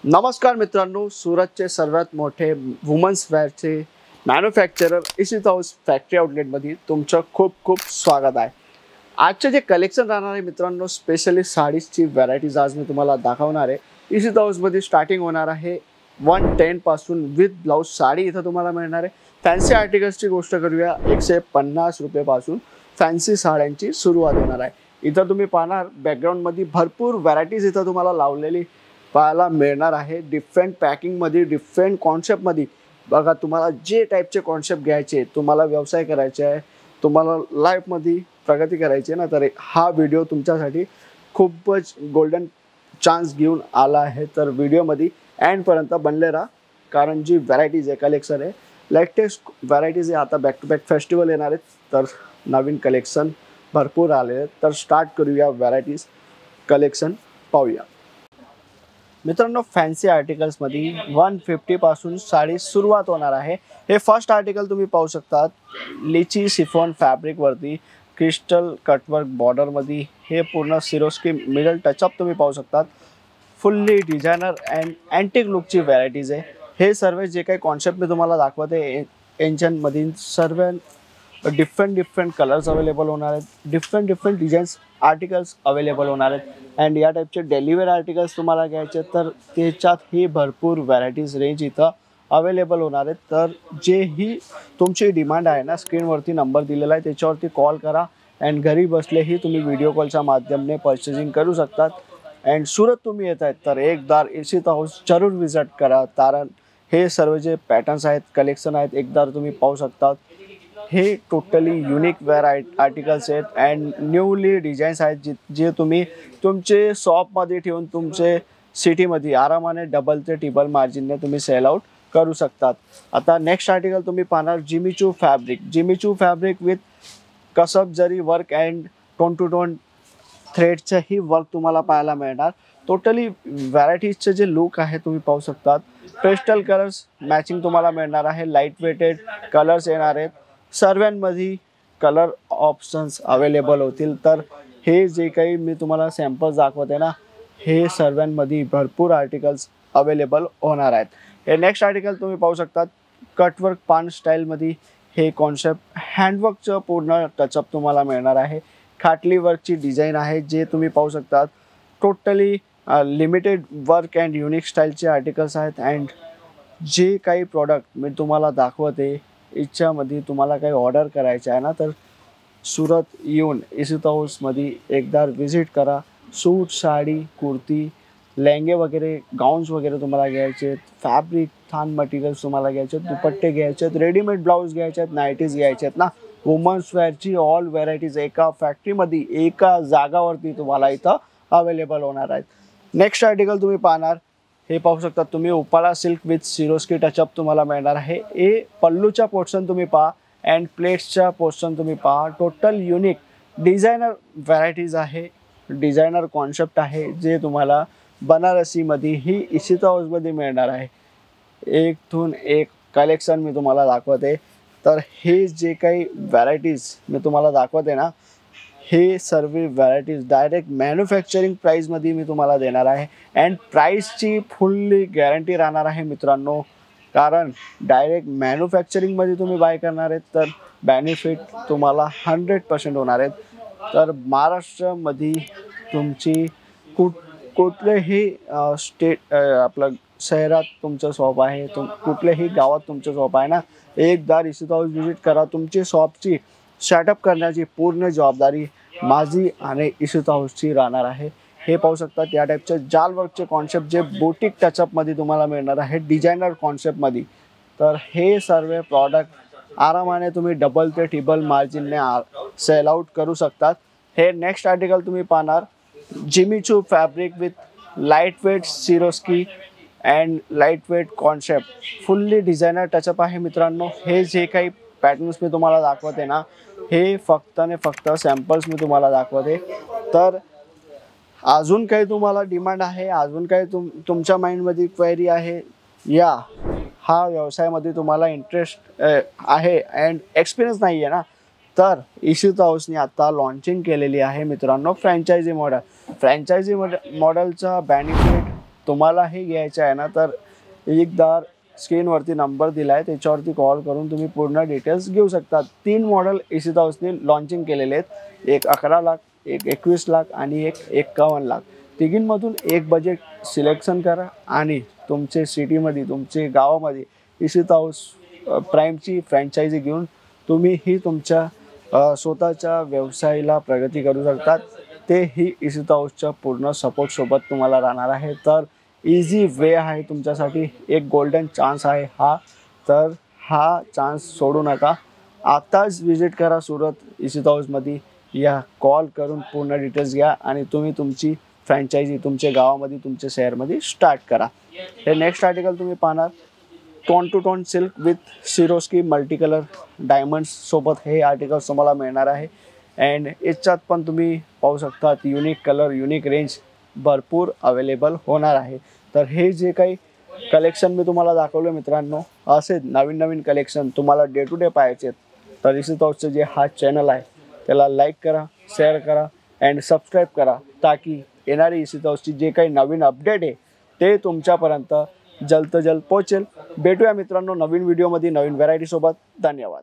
नमस्कार मित्रांनो, सुरतचे सर्वात मोठे वुमन्स वेअरचे मॅन्युफॅक्चरर इशिता हाऊस फॅक्टरी आउटलेटमध्ये तुमचं खूप खूप स्वागत आहे। आजचे जे कलेक्शन राहणार आहे मित्रांनो, स्पेशली साडीजची व्हरायटीज आज मी तुम्हाला दाखवणार आहे। इशिता हाऊसमध्ये स्टार्टिंग होणार आहे 110 पासून विथ ब्लाउज साडी इथं तुम्हाला मिळणार आहे। फॅन्सी आर्टिकल्सची गोष्ट करूया, 150 रुपये पासून फॅन्सी साड्यांची सुरुवात होणार आहे। इथं तुम्ही पाहणार बॅकग्राऊंडमध्ये भरपूर व्हरायटीज इथं तुम्हाला लावलेली पाहायला मिळणार आहे। डिफरंट पॅकिंगमध्ये, डिफरंट कॉन्सेप्टमध्ये बघा, तुम्हाला जे टाईपचे कॉन्सेप्ट घ्यायचे, तुम्हाला व्यवसाय करायचा आहे, तुम्हाला लाईफमध्ये प्रगती करायची आहे ना, तर हा व्हिडिओ तुमच्यासाठी खूपच गोल्डन चान्स घेऊन आला आहे। तर व्हिडिओमध्ये एंडपर्यंत बनले राहा, कारण जी व्हरायटीज आहे, कलेक्शन आहे, लेटेस्ट व्हरायटीज आहे। आता बॅक टू बॅक फेस्टिवल येणार आहेत, तर नवीन कलेक्शन भरपूर आले आहेत। तर स्टार्ट करूया व्हरायटीज कलेक्शन पाहूया मित्रांनो। फॅन्सी आर्टिकल्समध्ये 150 पासून साडी सुरुवात होणार आहे। हे फर्स्ट आर्टिकल तुम्ही पाहू शकता, लिची शिफॉन फॅब्रिकवरती क्रिस्टल कटवर्क बॉर्डरमध्ये हे पूर्ण सिरोस्की मिडल टचअप तुम्ही पाहू शकता। फुल्ली डिझायनर अँड अँटिक लुकची व्हरायटीज आहे। हे सर्व जे काही कॉन्सेप्ट मी तुम्हाला दाखवते यांच्यामध्ये सर्व डिफरंट कलर्स अवेलेबल होणार आहेत, डिफरंट डिझाईन्स आर्टिकल्स अवेलेबल होणार आहेत। अँड या टाईपचे डेलीवेअर आर्टिकल्स तुम्हाला घ्यायचे तर त्याच्यातही भरपूर व्हरायटीज रेंज इथं अवेलेबल होणार आहेत। तर जेही तुमची डिमांड आहे ना, स्क्रीनवरती नंबर दिलेला आहे, त्याच्यावरती कॉल करा अँड घरी बसलेही तुम्ही व्हिडिओ कॉलच्या माध्यमाने पर्चेसिंग करू शकतात। अँड सुरत तुम्ही येत आहेत तर एकदा इशिता हाऊस जरूर विजिट करा, कारण हे सर्व जे पॅटर्न्स आहेत, कलेक्शन आहेत, एकदा तुम्ही पाहू शकता। हे टोटली युनिक वेअर आर्टिकल्स आहेत अँड न्यूली डिझाईन्स आहेत, जे तुम्ही तुमचे शॉपमध्ये ठेवून तुमचे सिटीमध्ये आरामाने डबल ते ट्रिपल मार्जिनने तुम्ही सेल आउट करू शकतात। आता नेक्स्ट आर्टिकल तुम्ही पाहणार जिमीचू फॅब्रिक विथ कसब जरी work and tone to tone थ्रेडचंही वर्क तुम्हाला पाहायला मिळणार। टोटली व्हरायटीजचे जे लुक आहे तुम्ही पाहू शकतात, पेस्टल कलर्स मॅचिंग तुम्हाला मिळणार आहे, लाईट वेटेड कलर्स येणार आहेत, सर्वांमध्ये कलर ऑप्शन्स अवेलेबल होतील। तर हे जे काही मी तुम्हाला सॅम्पल्स दाखवते ना, हे सर्वांमध्ये भरपूर आर्टिकल्स अवेलेबल होणार आहेत। हे नेक्स्ट आर्टिकल तुम्ही पाहू शकता, कटवर्क पान स्टाईलमध्ये हे कॉन्सेप्ट हँडवर्कचं पूर्ण टचअप तुम्हाला मिळणार आहे। खाटली वर्कची डिझाईन आहे, जे तुम्ही पाहू शकता। Totally limited work and unique स्टाईलचे आर्टिकल्स आहेत। अँड जे काही प्रॉडक्ट मी तुम्हाला दाखवते याच्यामध्ये तुम्हाला काही ऑर्डर करायचं आहे ना, तर सुरत येऊन इशिता हाऊसमध्ये एकदा विजिट करा। सूट, साडी, कुर्ती, लेहंगे वगैरे, गाउन्स वगैरे तुम्हाला घ्यायचे आहेत, फॅब्रिक थान मटेरियल्स तुम्हाला घ्यायचे आहेत, दुपट्टे घ्यायचे आहेत, रेडीमेड ब्लाऊज घ्यायचे आहेत, नाईटीज घ्यायचे आहेत ना, वुमन्स वेअरची ऑल व्हरायटीज एका फॅक्टरीमध्ये एका जागावरती तुम्हाला इथं अवेलेबल होणार आहेत। नेक्स्ट आर्टिकल तुम्ही पाहणार, हे पाहू शकता तुम्ही, उपाला सिल्क विथ सिरोस्की टचअप तुम्हाला मिळणार आहे। हे पल्लूच्या पोर्शन तुम्ही पहा अँड प्लेट्सच्या पोर्शन तुम्ही पहा। टोटल युनिक डिझायनर व्हरायटीज आहे, डिझायनर कॉन्सेप्ट आहे, जे तुम्हाला बनारसीमध्ये ही इशिता हाऊसमध्ये मिळणार आहे। एकतून एक कलेक्शन मी तुम्हाला दाखवते। तर हे जे काही व्हरायटीज मी तुम्हाला दाखवते ना, हे सर्व व्हरायटीज डायरेक्ट मॅन्युफॅक्चरिंग प्राईजमध्ये मी तुम्हाला देणार आहे। अँड प्राईसची फुल्ली गॅरंटी राहणार आहे मित्रांनो, कारण डायरेक्ट मॅन्युफॅक्चरिंगमध्ये तुम्ही बाय करणार आहेत तर बेनिफिट तुम्हाला 100% होणार आहेत। तर महाराष्ट्रामध्ये तुमची कुठल्याही आपलं शहरात तुमचं शॉप आहे, कुठल्याही गावात तुमचं शॉप आहे ना, एकदा इशिता हाऊस विजिट करा। तुमची शॉपची सेटअप करण्याची पूर्ण जबाबदारी माझी आणि इशिता हाऊसची राहणार आहे। हे पाहू शकता, या टाईपचे जाल वर्कचे कॉन्सेप्ट जे बुटीक टचअपमध्ये तुम्हाला मिळणार आहे, डिझायनर कॉन्सेप्टमध्ये। तर हे सर्व प्रॉडक्ट आरामाने तुम्ही डबल ते ट्रिपल मार्जिनने सेल आउट करू शकतात। हे नेक्स्ट आर्टिकल तुम्ही पाहणार, Jimmy Choo fabric with light weight Swarovski and light weight concept, fully designer touch up आहे मित्रांनो। हे जे काही पॅटर्न्स मी तुम्हाला दाखवते ना, हे फक्त आणि फक्त सॅम्पल्स मी तुम्हाला दाखवते। तर अजून काही तुम्हाला डिमांड आहे, अजून काही तुमच्या माइंडमध्ये क्वेरी आहे, या हा व्यवसायामध्ये तुम्हाला इंटरेस्ट आहे अँड एक्सपिरियन्स नाही आहे ना, तर इशिता हाऊसने आता लॉन्चिंग केलेली आहे मित्रांनो फ्रँचायझी मॉडेल। फ्रँचायझी मॉडेलचा बेनिफिट तुम्हाला हे घ्यायचं आहे ना, तर एकदा स्क्रीनवरती नंबर दिला आहे, त्याच्यावरती कॉल करून तुम्ही पूर्ण डिटेल्स घेऊ शकता. 3 मॉडेल AC हाऊसने लॉन्चिंग केलेले आहेत. एक 11 लाख, एक 21 लाख आणि एक 51 लाख. तिघींमधून एक बजेट सिलेक्शन करा आणि तुमचे सिटीमध्ये, तुमचे गावामध्ये AC हाऊस प्राईमची फ्रँचायझी घेऊन तुम्ही ही तुमच्या स्वतःच्या व्यवसायाला प्रगती करू शकतात. तेही AC हाऊसच्या पूर्ण सपोर्टसोबत तुम्हाला राहणार आहे. तर इझी वे आहे तुमच्यासाठी, एक गोल्डन चान्स आहे हा. तर हा चान्स सोडू नका. आताच विजिट करा सुरत AC हाऊसमध्ये. या कॉल करून पूर्ण डिटेल्स घ्या आणि तुम्ही तुमची फ्रँचायझी तुमच्या गावामध्ये, तुमच्या शहरमध्ये स्टार्ट करा. हे नेक्स्ट आर्टिकल तुम्ही पाहणार, tone to tone silk with Swarovski multi colour diamonds सोबत हे आर्टिकल तुम्हाला मिळणार आहे. अँड याच्यात पण तुम्ही पाहू शकता युनिक कलर, युनिक रेंज भरपूर अवेलेबल होणार आहे. तर हे जे काही कलेक्शन मी तुम्हाला दाखवलं मित्रांनो, असे नवीन नवीन कलेक्शन तुम्हाला डे टू डे पाहायचे तर AC हाऊसचं जे हा चॅनल आहे त्याला लाईक करा, शेअर करा अँड सबस्क्राईब करा, ताकी येणारी AC हाऊसची जे काही नवीन अपडेट आहे ते तुमच्यापर्यंत जल्द पोहोचेल. भेटूया मित्रांनो नवीन व्हिडिओमध्ये नवीन व्हरायटीसोबत. धन्यवाद.